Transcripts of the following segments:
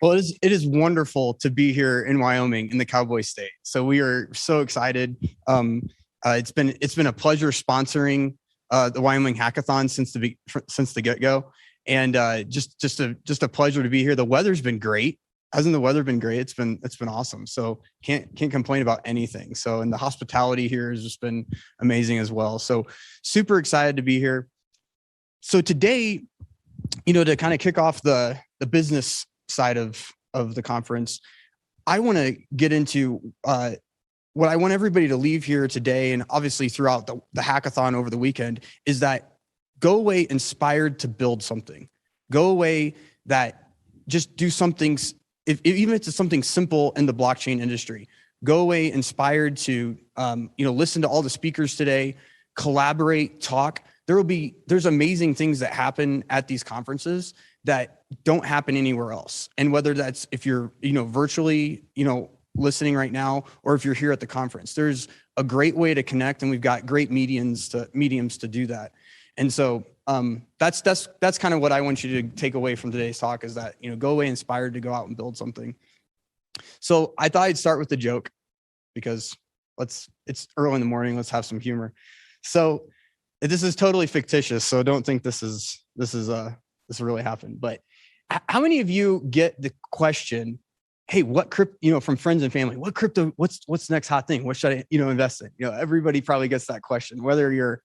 Well, it is wonderful to be here in Wyoming in the Cowboy State. So we are so excited. It's been a pleasure sponsoring the Wyoming Hackathon since the get-go, and just a pleasure to be here. The weather's been great. Hasn't the weather been great? It's been awesome. So can't complain about anything. So, and the hospitality here has just been amazing as well. So super excited to be here. So today, to kind of kick off the business side of the conference, I want to get into what I want everybody to leave here today, and obviously throughout the hackathon over the weekend, is that go away inspired to build something. Go away that just do something, even if it's something simple in the blockchain industry. Go away inspired to listen to all the speakers today, collaborate, talk. There's amazing things that happen at these conferences that don't happen anywhere else. And whether that's if you're, virtually, listening right now, or if you're here at the conference, there's a great way to connect, and we've got great mediums to do that. And so that's kind of what I want you to take away from today's talk, is that, go away inspired to go out and build something. So I thought I'd start with the joke, because it's early in the morning. Let's have some humor. So this is totally fictitious, so don't think this really happened. But how many of you get the question, hey, what crypto, from friends and family, what crypto, what's the next hot thing? What should I, invest in? Everybody probably gets that question, whether you're,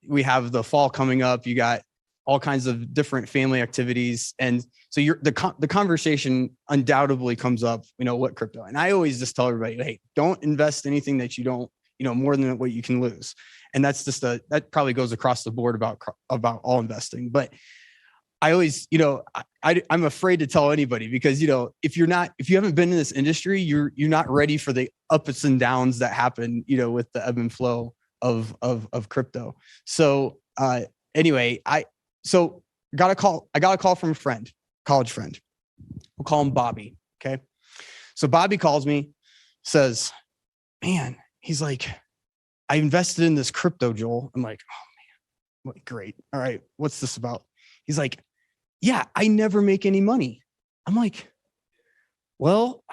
we have the fall coming up, you got all kinds of different family activities. And so the conversation undoubtedly comes up, what crypto? And I always just tell everybody, hey, don't invest anything that you don't, more than what you can lose. And that's just that probably goes across the board about all investing. But I always, I'm afraid to tell anybody, because, if you haven't been in this industry, you're not ready for the ups and downs that happen, with the ebb and flow of crypto. So anyway, I got a call from a friend, college friend. We'll call him Bobby. Okay. So Bobby calls me, says, man, he's like, I invested in this crypto, Joel. I'm like, oh man, great. All right. What's this about? He's like, yeah, I never make any money. I'm like, well,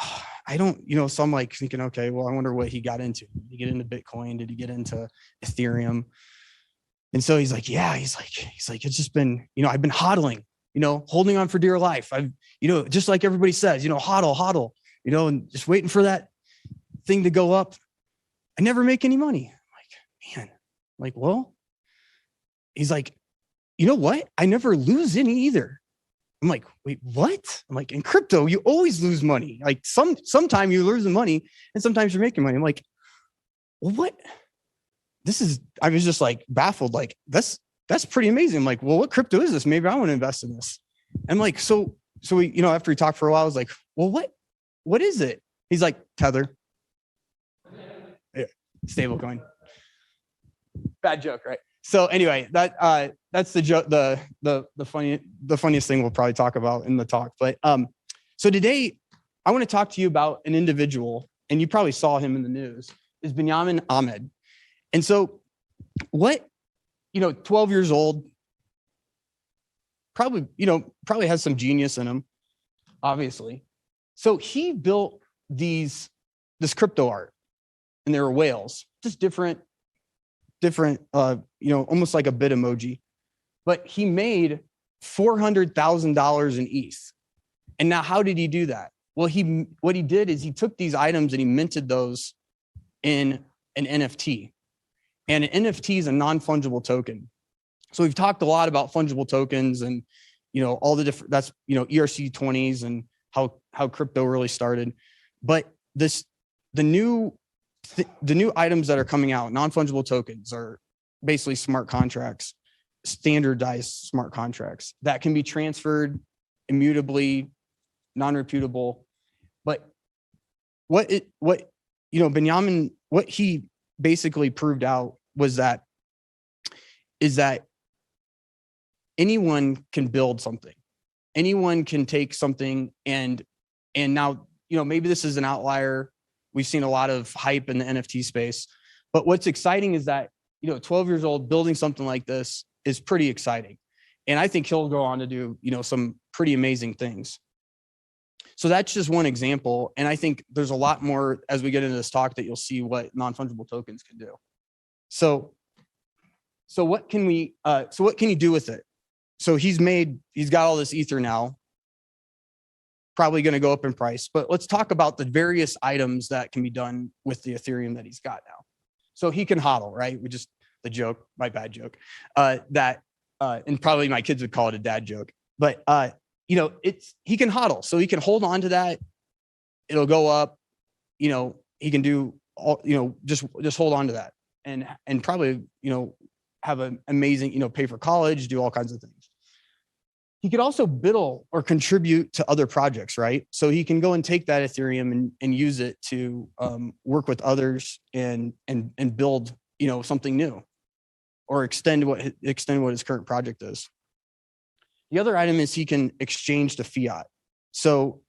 I don't, so I'm like thinking, okay, well, I wonder what he got into. Did he get into Bitcoin? Did he get into Ethereum? And so he's like, yeah, he's like, it's just been, I've been hodling, holding on for dear life. I've, just like everybody says, hodl, and just waiting for that thing to go up. I never make any money. I'm like, man, well, he's like, you know what? I never lose any either. I'm like, wait, what? I'm like, in crypto, you always lose money. Like sometime you lose the money and sometimes you're making money. I'm like, well, what? I was just like baffled. Like, that's pretty amazing. I'm like, well, what crypto is this? Maybe I want to invest in this. And I'm like, so we, after we talked for a while, I was like, well, what is it? He's like, Tether. Yeah, stablecoin. Bad joke, right? So anyway, that's the joke, the funniest thing we'll probably talk about in the talk. But so today I want to talk to you about an individual, and you probably saw him in the news, is BENYAMIN AHMED. And so 12 years old, probably has some genius in him, obviously. So he built this crypto art, and there were whales, just different, almost like a bit emoji, but he made $400,000 in ETH. And now how did he do that? Well, what he did is he took these items and he minted those in an NFT. And an NFT is a non-fungible token. So we've talked a lot about fungible tokens and, all the different, that's, ERC20s and how crypto really started. But the new items that are coming out, non-fungible tokens, are basically smart contracts, standardized smart contracts that can be transferred immutably, non-reputable. But BENYAMIN, what he basically proved out is that anyone can build something. Anyone can take something and now, maybe this is an outlier. We've seen a lot of hype in the NFT space, but what's exciting is that, 12 years old building something like this is pretty exciting. And I think he'll go on to do, some pretty amazing things. So that's just one example. And I think there's a lot more as we get into this talk that you'll see what non-fungible tokens can do. So what can you do with it? So he's got all this ether now, probably going to go up in price, but let's talk about the various items that can be done with the Ethereum that he's got now. So he can hodl, right? The joke, my bad joke, and probably my kids would call it a dad joke, but he can hodl. So he can hold on to that. It'll go up, he can do all, just hold on to that and probably, have an amazing, pay for college, do all kinds of things. He could also biddle or contribute to other projects, right? So he can go and take that Ethereum and use it to work with others and build, something new, or extend what his current project is. The other item is he can exchange to fiat. So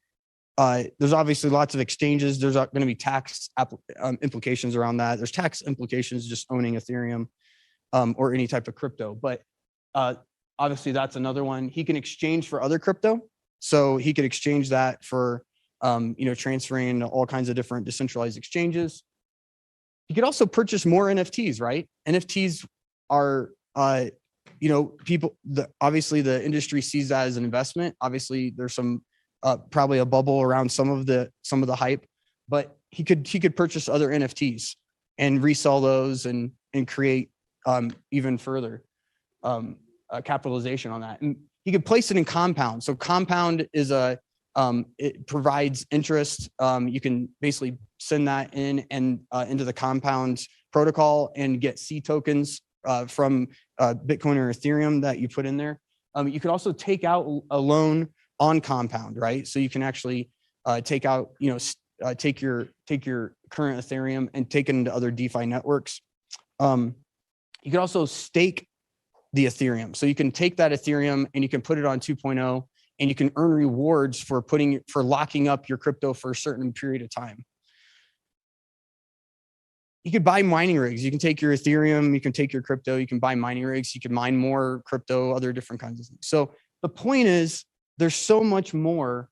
there's obviously lots of exchanges. There's going to be tax implications around that. There's tax implications just owning Ethereum or any type of crypto, but obviously that's another one. He can exchange for other crypto. So he could exchange that for, transferring all kinds of different decentralized exchanges. He could also purchase more NFTs, right? NFTs are, obviously the industry sees that as an investment. Obviously there's some, probably a bubble around some of the hype, but he could purchase other NFTs and resell those and create even further capitalization on that. And he could place it in Compound. So Compound is it provides interest. You can basically send that in and into the Compound protocol and get C tokens from Bitcoin or Ethereum that you put in there. You could also take out a loan on Compound, right? So you can actually take out, take your current Ethereum and take it into other DeFi networks. You can also stake the Ethereum. So you can take that Ethereum and you can put it on 2.0 and you can earn rewards for locking up your crypto for a certain period of time. You could buy mining rigs. You can take your Ethereum, you can take your crypto, you can buy mining rigs, you can mine more crypto, other different kinds of things. So the point is there's so much more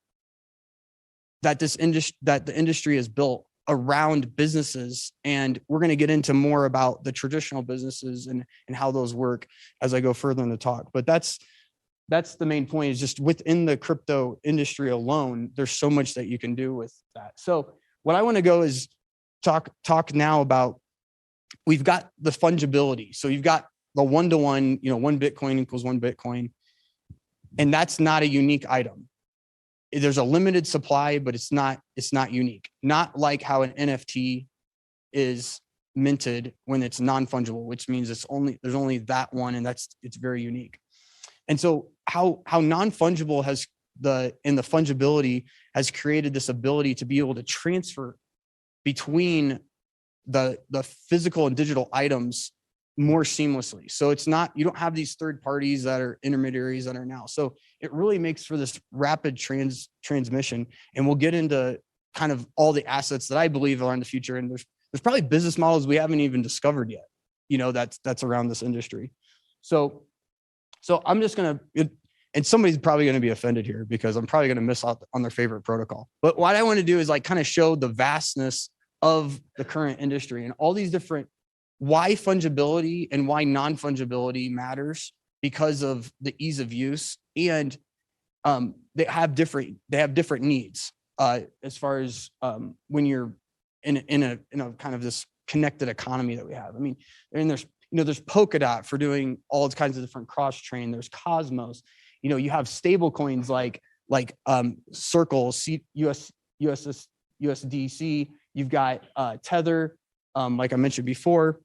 that the industry has built around businesses. And we're going to get into more about the traditional businesses and how those work as I go further in the talk. But that's the main point, is just within the crypto industry alone, there's so much that you can do with that. So what I want to go is talk now about, we've got the fungibility. So you've got the 1-to-1, 1 Bitcoin equals 1 Bitcoin. And that's not a unique item. There's a limited supply, but it's not unique. Not like how an NFT is minted when it's non-fungible, which means there's only that one, and it's very unique. And so how non-fungible the fungibility has created this ability to be able to transfer between the physical and digital items more seamlessly. So it's not, you don't have these third parties that are intermediaries that are now. So it really makes for this rapid transmission. And we'll get into kind of all the assets that I believe are in the future. And there's probably business models we haven't even discovered yet, that's around this industry. So I'm just going to, and somebody's probably going to be offended here because I'm probably going to miss out on their favorite protocol. But what I want to do is kind of show the vastness of the current industry and all these different, why fungibility and why non-fungibility matters, because of the ease of use, and they have different needs as far as when you're in a kind of this connected economy that we have. I mean, and there's Polkadot for doing all kinds of different cross train. There's Cosmos. You have stable coins like Circle, USDC. You've got Tether, like I mentioned before.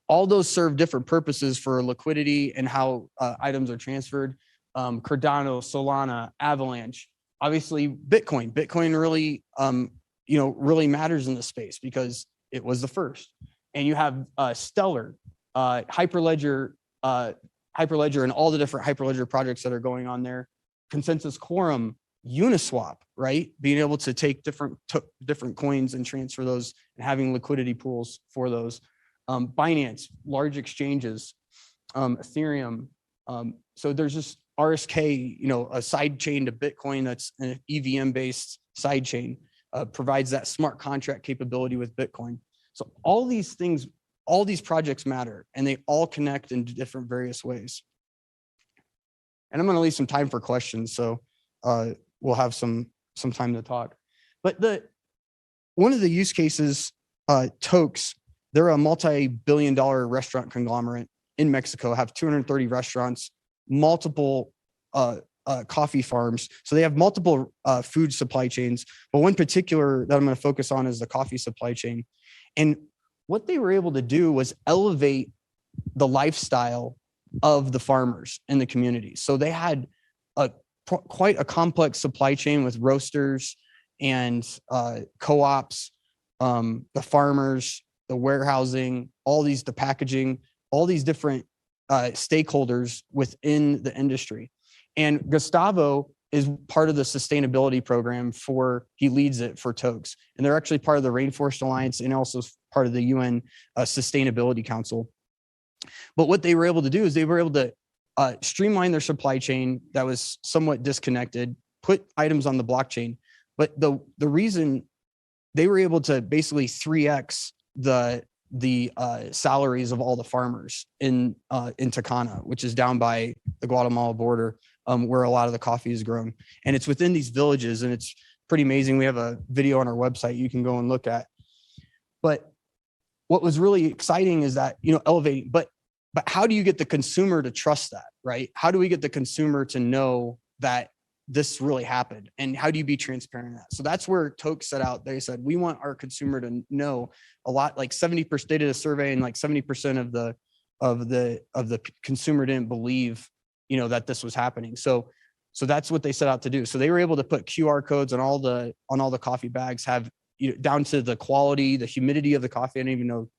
All those serve different purposes for liquidity and how items are transferred. Cardano, Solana, Avalanche, obviously Bitcoin. Bitcoin really, really matters in this space because it was the first. And you have Stellar, Hyperledger, and all the different Hyperledger projects that are going on there. Consensus Quorum, Uniswap, right? Being able to take different coins and transfer those and having liquidity pools for those. Binance, large exchanges, Ethereum. So there's just RSK, a side chain to Bitcoin that's an EVM based side chain, provides that smart contract capability with Bitcoin. So all these things, all these projects matter, and they all connect in different various ways. And I'm going to leave some time for questions, so we'll have some time to talk. But one of the use cases, Tokes, they're a multi-billion-dollar restaurant conglomerate in Mexico, have 230 restaurants, multiple coffee farms. So they have multiple food supply chains, but one particular that I'm going to focus on is the coffee supply chain. And what they were able to do was elevate the lifestyle of the farmers in the community. So they had quite a complex supply chain with roasters and co-ops, the farmers, the warehousing, the packaging, all these different stakeholders within the industry. And Gustavo is part of the sustainability program he leads it for Tokes. And they're actually part of the Rainforest Alliance and also part of the UN Sustainability Council. But what they were able to do is they were able to streamline their supply chain that was somewhat disconnected, put items on the blockchain. But the reason they were able to basically 3x the salaries of all the farmers in Tacana, which is down by the Guatemala border, where a lot of the coffee is grown. And it's within these villages, and it's pretty amazing. We have a video on our website you can go and look at. But what was really exciting is that, elevating, but how do you get the consumer to trust that, right? How do we get the consumer to know that this really happened? And how do you be transparent in that? So that's where Toke set out. They said, we want our consumer to know a lot, like 70%, they did a survey and like 70% of the consumer didn't believe, that this was happening. So that's what they set out to do. So they were able to put QR codes on all the coffee bags, have down to the quality, the humidity of the coffee. I didn't even know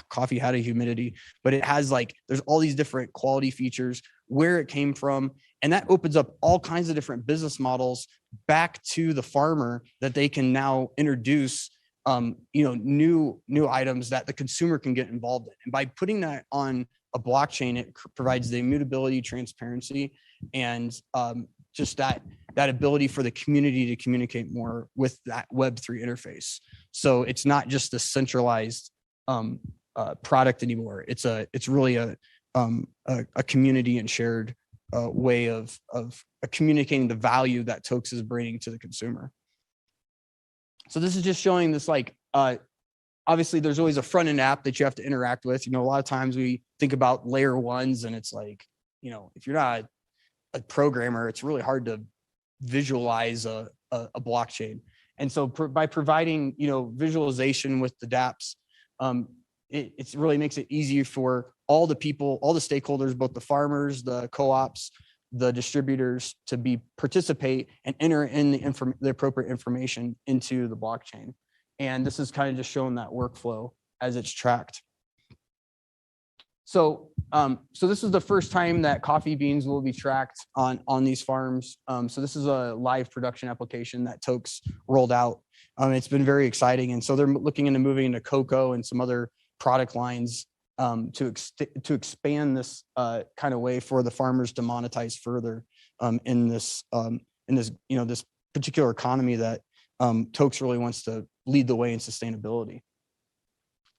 coffee had a humidity, but it has there's all these different quality features, where it came from. And that opens up all kinds of different business models back to the farmer that they can now introduce, new items that the consumer can get involved in. And by putting that on a blockchain, it provides the immutability, transparency, and just that ability for the community to communicate more with that Web3 interface. So it's not just a centralized product anymore. It's really a community and shared way of communicating the value that Tokes is bringing to the consumer. So this is just showing this, obviously there's always a front end app that you have to interact with. A lot of times we think about layer ones, and it's if you're not a programmer, it's really hard to visualize a blockchain. And so by providing, visualization with the dApps, it really makes it easier for all the people, all the stakeholders, both the farmers, the co-ops, the distributors, to participate and enter in the appropriate information into the blockchain. And this is kind of just showing that workflow as it's tracked. So this is the first time that coffee beans will be tracked on these farms. So this is a live production application that Tokes rolled out. It's been very exciting. And so they're looking into moving into cocoa and some other product lines to expand this kind of way for the farmers to monetize further in this this particular economy that Tokes really wants to lead the way in sustainability.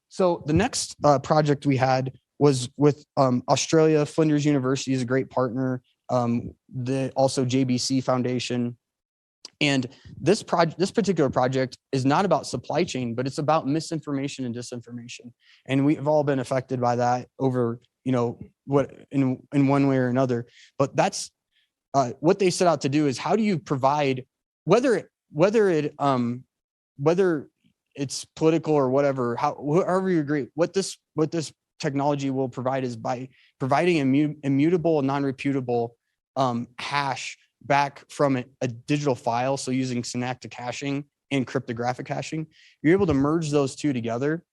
So the next project we had was with Australia. Flinders University is a great partner. Also JBC Foundation. And this particular project is not about supply chain, but it's about misinformation and disinformation. And we've all been affected by that over, what in one way or another. But that's what they set out to do, is how do you provide, whether it's political or whatever, however you agree, what this technology will provide is by providing immutable and non-reputable hash back from a digital file. So using syntactic hashing and cryptographic hashing, you're able to merge those two together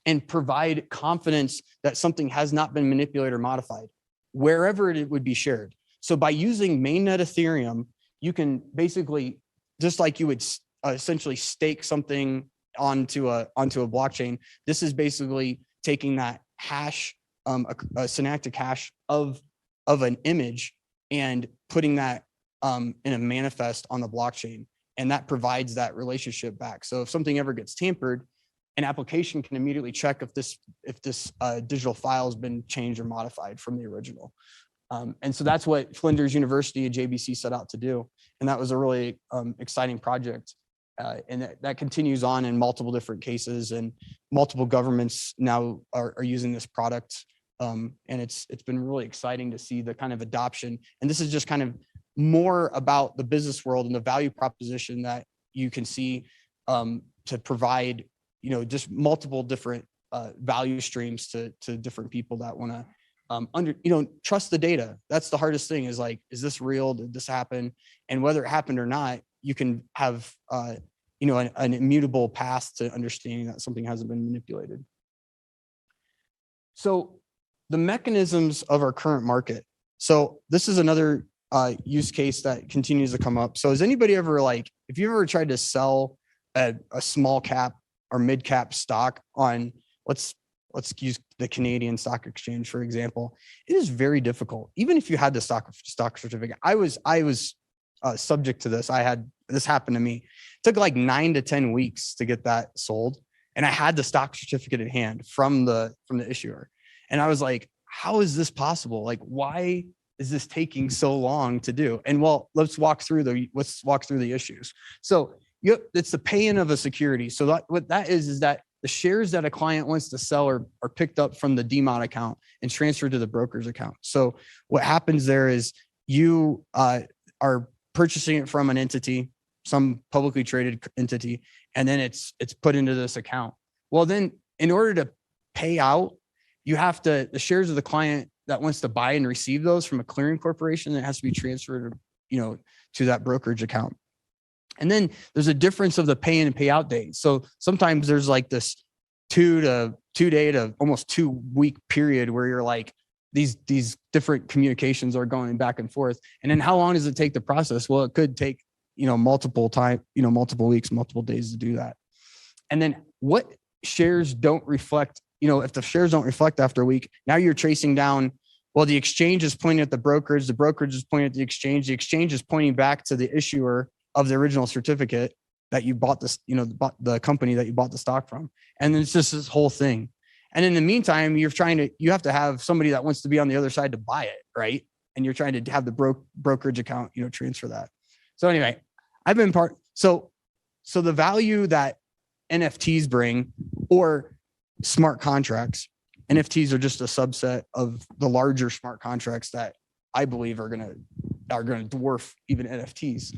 and provide confidence that something has not been manipulated or modified wherever it would be shared. So by using mainnet Ethereum, you can basically, just like you would essentially stake something onto a blockchain, this is basically taking that hash, a syntactic hash of an image, and putting that in a manifest on the blockchain. And that provides that relationship back. So if something ever gets tampered, an application can immediately check if this digital file has been changed or modified from the original. And so that's what Flinders University and JBC set out to do. And that was a really exciting project. And that continues on in multiple different cases, and multiple governments now are using this product. And it's been really exciting to see the kind of adoption. And this is just kind of more about the business world and the value proposition that you can see to provide, just multiple different value streams to different people that want to trust the data. That's the hardest thing, is like, is this real? Did this happen? And whether it happened or not, you can have an immutable path to understanding that something hasn't been manipulated. So the mechanisms of our current market. So this is another use case that continues to come up. So has anybody ever, if you ever tried to sell a small cap or mid cap stock on, let's use the Canadian Stock Exchange, for example, it is very difficult. Even if you had the stock certificate, I was subject to this. This happened to me. It took like 9 to 10 weeks to get that sold. And I had the stock certificate in hand from the issuer. And I was like, how is this possible? Like, why is this taking so long to do? And well, let's walk through the issues. So it's the pay-in of a security. So what that is that the shares that a client wants to sell are picked up from the DMOT account and transferred to the broker's account. So what happens there is you are purchasing it from an entity, some publicly traded entity, and then it's put into this account. Well, then in order to pay out, you have the shares of the client that wants to buy and receive those from a clearing corporation, that has to be transferred, to that brokerage account. And then there's a difference of the pay in and pay out date. So sometimes there's like this 2 day to almost 2 week period where you're like, these different communications are going back and forth. And then how long does it take to process? Well, it could take, multiple weeks, multiple days to do that. And then what shares don't reflect, if the shares don't reflect after a week, now you're tracing down, well, the exchange is pointing at the brokerage is pointing at the exchange is pointing back to the issuer of the original certificate that you bought this, the company that you bought the stock from. And then it's just this whole thing. And in the meantime, you have to have somebody that wants to be on the other side to buy it, right? And you're trying to have the brokerage account, transfer that. So anyway, I've been so the value that NFTs bring, or smart contracts, NFTs are just a subset of the larger smart contracts that I believe are gonna dwarf even NFTs.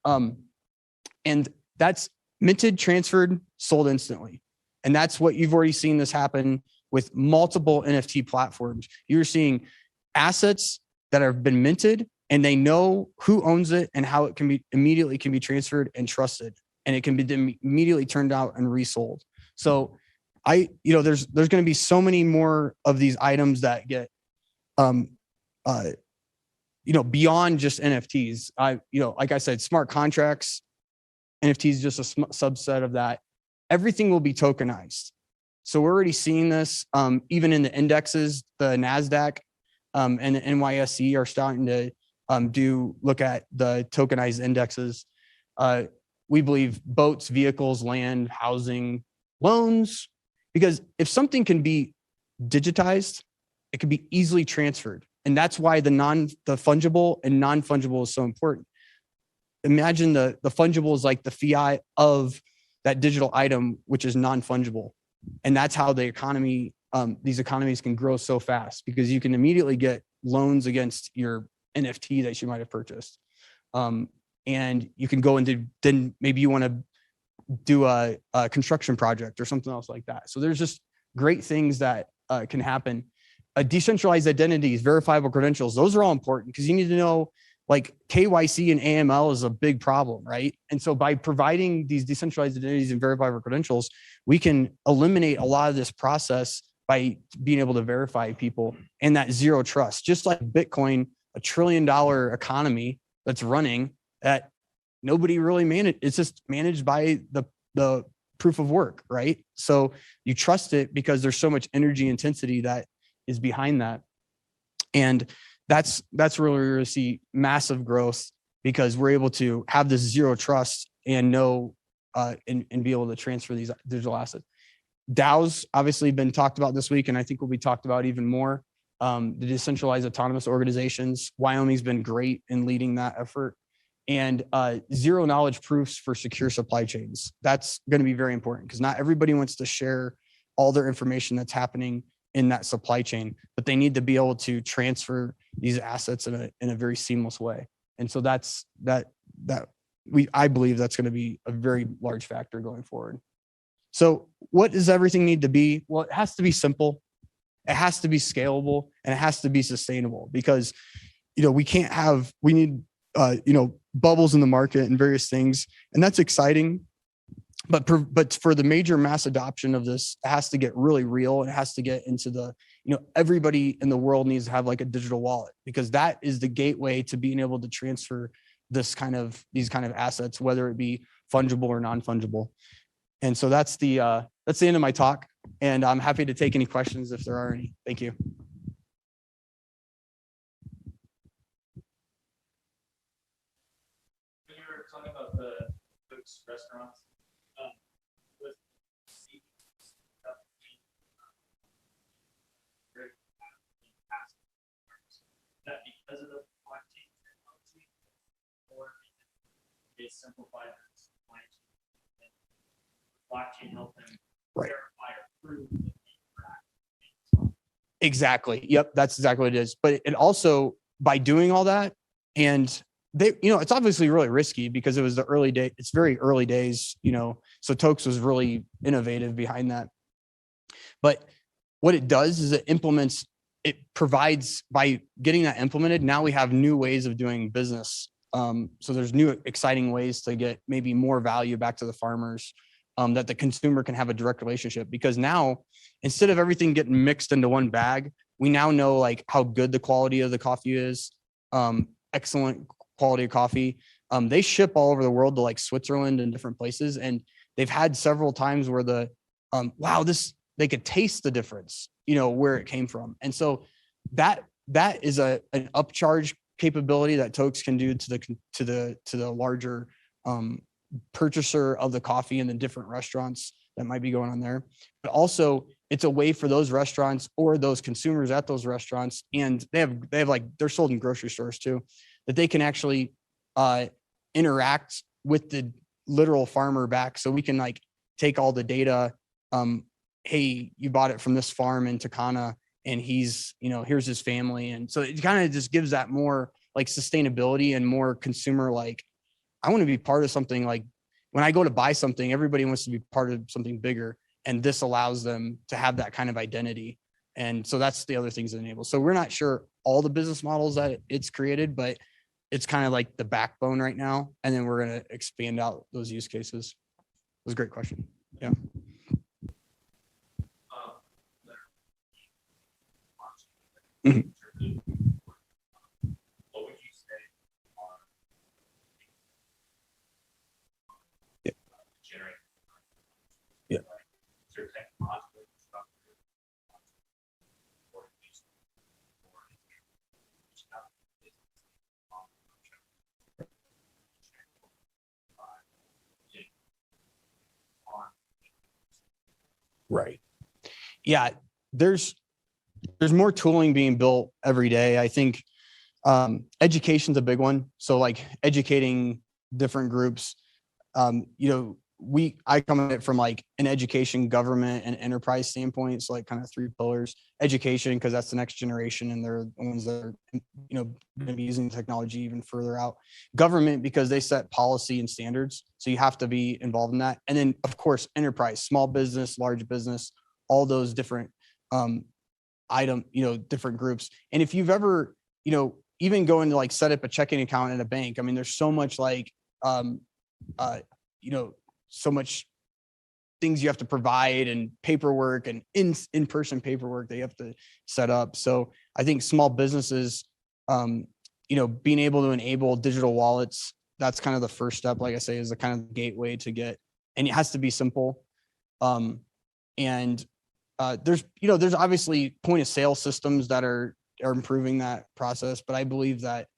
And that's minted, transferred, sold instantly. And that's what you've already seen this happen with multiple NFT platforms. You're seeing assets that have been minted, and they know who owns it and how it can be immediately transferred and trusted, and it can be immediately turned out and resold. So there's going to be so many more of these items that get, beyond just NFTs. Like I said, smart contracts, NFTs is just a subset of that. Everything will be tokenized. So we're already seeing this, even in the indexes. The NASDAQ and the NYSE are starting to look at the tokenized indexes. We believe boats, vehicles, land, housing, loans, because if something can be digitized, it can be easily transferred. And that's why the fungible and non-fungible is so important. Imagine the fungible is like the fiat of that digital item, which is non-fungible. And that's how the economy, these economies can grow so fast, because you can immediately get loans against your NFT that you might have purchased. And you can go into, then maybe you want to do a construction project or something else like that. So there's just great things that can happen. Decentralized identities, verifiable credentials, those are all important, because you need to know, like, KYC and AML is a big problem, right? And so by providing these decentralized identities and verifiable credentials, we can eliminate a lot of this process by being able to verify people, and that zero trust. Just like Bitcoin, $1 trillion economy that's running, that nobody really managed. It's just managed by the proof of work, right? So you trust it because there's so much energy intensity that is behind that. And that's really where you see massive growth, because we're able to have this zero trust and know and be able to transfer these digital assets. DAOs obviously been talked about this week, and I think will be talked about even more. The decentralized autonomous organizations, Wyoming's been great in leading that effort. And zero knowledge proofs for secure supply chains. That's going to be very important, because not everybody wants to share all their information that's happening in that supply chain, but they need to be able to transfer these assets in a very seamless way. And so I believe that's going to be a very large factor going forward. So what does everything need to be? Well, it has to be simple, it has to be scalable, and it has to be sustainable, because, we need, bubbles in the market and various things, and that's exciting. But for the major mass adoption of this, it has to get really real. It has to get into the, everybody in the world needs to have like a digital wallet, because that is the gateway to being able to transfer these kind of assets, whether it be fungible or non-fungible. And so that's the end of my talk, and I'm happy to take any questions if there are any. Thank you. When you were talking about the Cook's restaurants, with that because of the blockchain technology, or they simplify the supply chain, blockchain help them verify or prove that they interact. Exactly. Yep. That's exactly what it is. But it also, by doing all that, and they, it's obviously really risky, because it was the early day. It's very early days, so Tokes was really innovative behind that. But what it does is it provides, by getting that implemented, now we have new ways of doing business. So there's new exciting ways to get maybe more value back to the farmers, that the consumer can have a direct relationship, because now, instead of everything getting mixed into one bag, we now know like how good the quality of the coffee is, excellent quality of coffee. They ship all over the world to like Switzerland and different places, and they've had several times where they could taste the difference, where it came from. And so that is an upcharge capability that Tokes can do to the larger purchaser of the coffee in the different restaurants that might be going on there. But also, it's a way for those restaurants or those consumers at those restaurants, and they have like, they're sold in grocery stores too, that they can actually interact with the literal farmer back. So we can like take all the data. Hey, you bought it from this farm in Takana, and he's, here's his family. And so it kind of just gives that more like sustainability and more consumer, like, I want to be part of something. Like when I go to buy something, everybody wants to be part of something bigger, and this allows them to have that kind of identity. And so that's the other things it enables. So we're not sure all the business models that it's created, but it's kind of like the backbone right now. And then we're going to expand out those use cases. It was a great question. Yeah. Mm-hmm. What would you say are generate? Yeah. Is there technological structure or Right. Yeah. There's more tooling being built every day. I think education's a big one. So like educating different groups, I come at it from like an education, government, and enterprise standpoint. So like kind of three pillars: education, because that's the next generation, and they're the ones that are, going to be using technology even further out. Government, because they set policy and standards. So you have to be involved in that. And then of course, enterprise, small business, large business, all those different different groups. And if you've ever, even going to like set up a checking account at a bank, I mean, there's so much like, so much things you have to provide, and paperwork, and in-person paperwork that you have to set up. So I think small businesses, being able to enable digital wallets, that's kind of the first step. Like I say, is the kind of gateway to get, and it has to be simple. There's obviously point of sale systems that are are improving that process. But I believe that,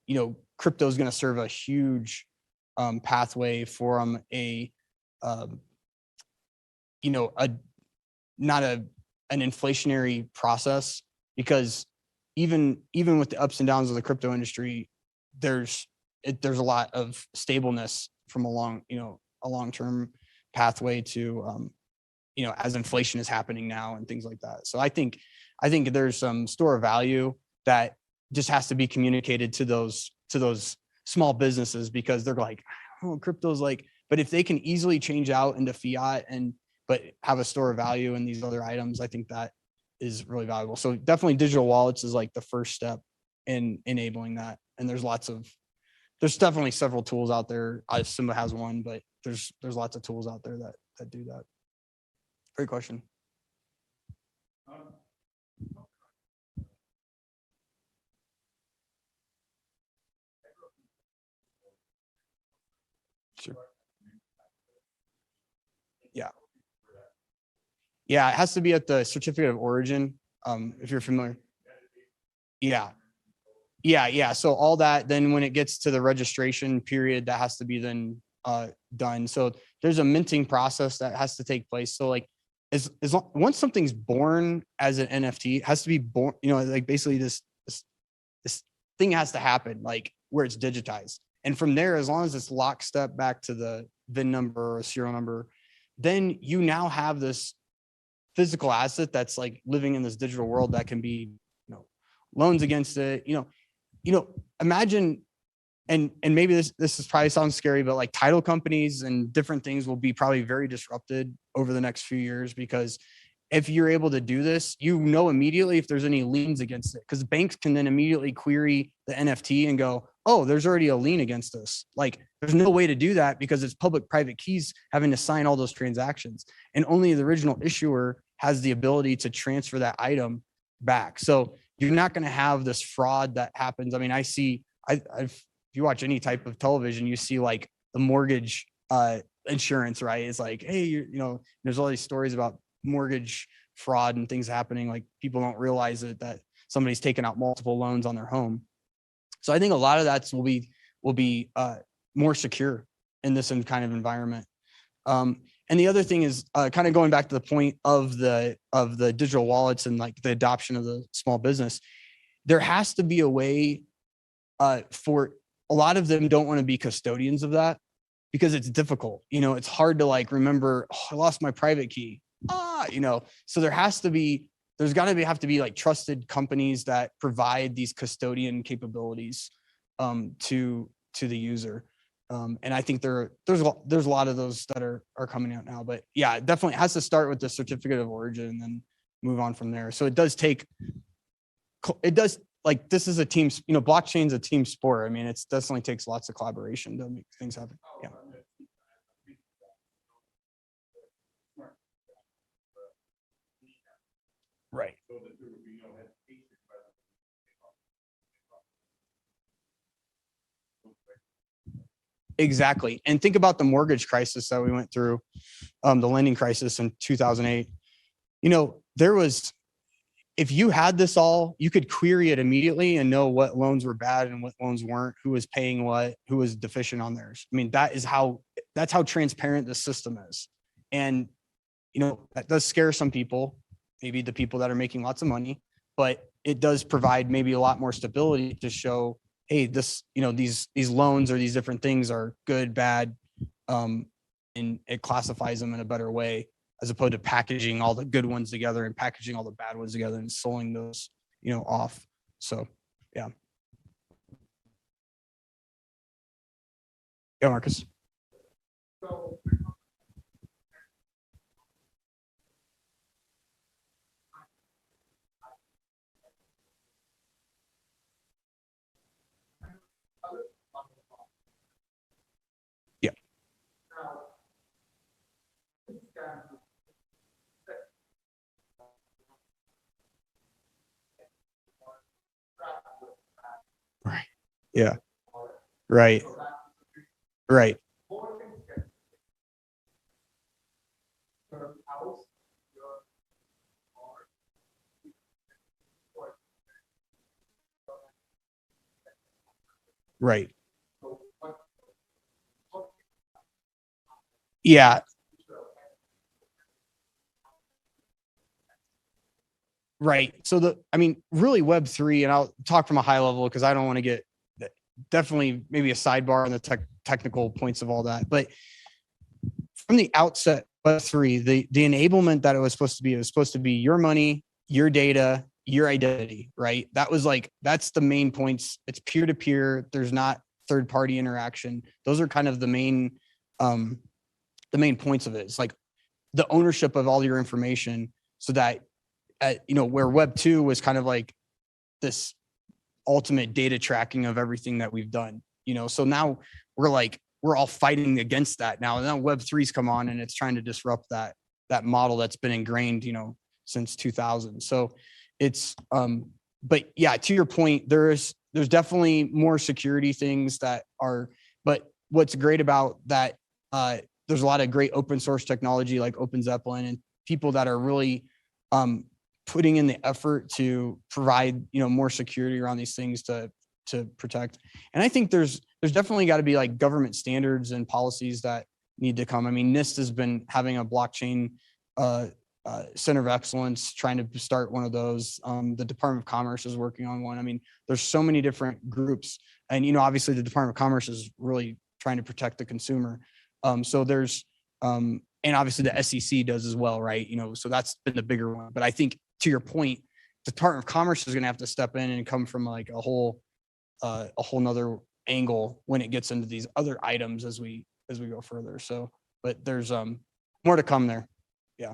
you know, crypto is going to serve a huge pathway from a, you know, not an inflationary process, because even with the ups and downs of the crypto industry, there's a lot of stableness from a long-term pathway to, you know, as inflation is happening now and things like that. So I think there's some store of value that just has to be communicated to those small businesses, because they're like, oh, crypto's like, but if they can easily change out into fiat but have a store of value in these other items, I think that is really valuable. So definitely digital wallets is like the first step in enabling that. And there's definitely several tools out there. SIMBA has one, but there's lots of tools out there that do that. Great question. Sure. Yeah. Yeah, it has to be at the certificate of origin, if you're familiar. Yeah. Yeah. So all that, then when it gets to the registration period, that has to be then done. So there's a minting process that has to take place. So like, once something's born as an NFT, it has to be born, you know, like basically this thing has to happen, like where it's digitized. And from there, as long as it's lockstep back to the VIN number or serial number, then you now have this physical asset that's like living in this digital world that can be, you know, loans against it, you know, imagine, and maybe this is probably sounds scary, but like title companies and different things will be probably very disrupted over the next few years, because if you're able to do this, you know, immediately if there's any liens against it, because banks can then immediately query the NFT and go, oh, there's already a lien against this. Like there's no way to do that because it's public-private keys having to sign all those transactions. And only the original issuer has the ability to transfer that item back. So you're not going to have this fraud that happens. I mean, if you watch any type of television, you see like the mortgage insurance, right? It's like, hey, you know, there's all these stories about mortgage fraud and things happening. Like people don't realize it, that somebody's taken out multiple loans on their home. So I think a lot of that will be more secure in this kind of environment. And the other thing is kind of going back to the point of the digital wallets and like the adoption of the small business. There has to be a way for a lot of them don't want to be custodians of that, because it's difficult. You know, it's hard to like remember, oh, I lost my private key. You know, so there's got to have to be like trusted companies that provide these custodian capabilities to the user. And I think there's a lot of those that are coming out now. But yeah, it definitely has to start with the certificate of origin and then move on from there. So it does like, this is a team, you know, blockchain's a team sport. I mean, it definitely takes lots of collaboration to make things happen. Yeah. Right. Exactly. And think about the mortgage crisis that we went through, the lending crisis in 2008. You know, if you had this all, you could query it immediately and know what loans were bad and what loans weren't, who was paying what, who was deficient on theirs. I mean, that's how transparent the system is. And, you know, that does scare some people, maybe the people that are making lots of money, but it does provide maybe a lot more stability to show, hey, this, you know, these loans or these different things are good, bad, and it classifies them in a better way, as opposed to packaging all the good ones together and packaging all the bad ones together and selling those, you know, off. So, yeah. Yeah, Marcus. Yeah. Right. Yeah. Right. Right. Right. Yeah. Right. So I mean, really Web3, and I'll talk from a high level because I don't want to get definitely maybe a sidebar on the technical points of all that. But from the outset, Web3, the enablement that it was supposed to be your money, your data, your identity, right? That's the main points. It's peer to peer. There's not third party interaction. Those are kind of the main points of it. It's like the ownership of all your information, so that where Web 2 was kind of like this ultimate data tracking of everything that we've done, so now we're all fighting against that now. And now Web 3's come on and it's trying to disrupt that model that's been ingrained, since 2000. So it's, but yeah, to your point, there's definitely more security things that are, but what's great about that, there's a lot of great open source technology like OpenZeppelin and people that are really, putting in the effort to provide, more security around these things to protect. And I think there's definitely got to be like government standards and policies that need to come. I mean, NIST has been having a blockchain center of excellence, trying to start one of those. The Department of Commerce is working on one. I mean, there's so many different groups, and obviously the Department of Commerce is really trying to protect the consumer. So there's and obviously the SEC does as well, right? So that's been the bigger one. But I think to your point, the Department of Commerce is going to have to step in and come from like a whole nother angle when it gets into these other items as we go further. So, but there's more to come there. Yeah.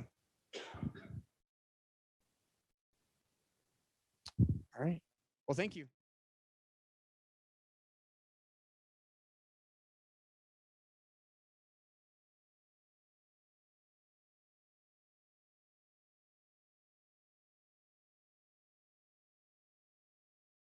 All right. Well, thank you.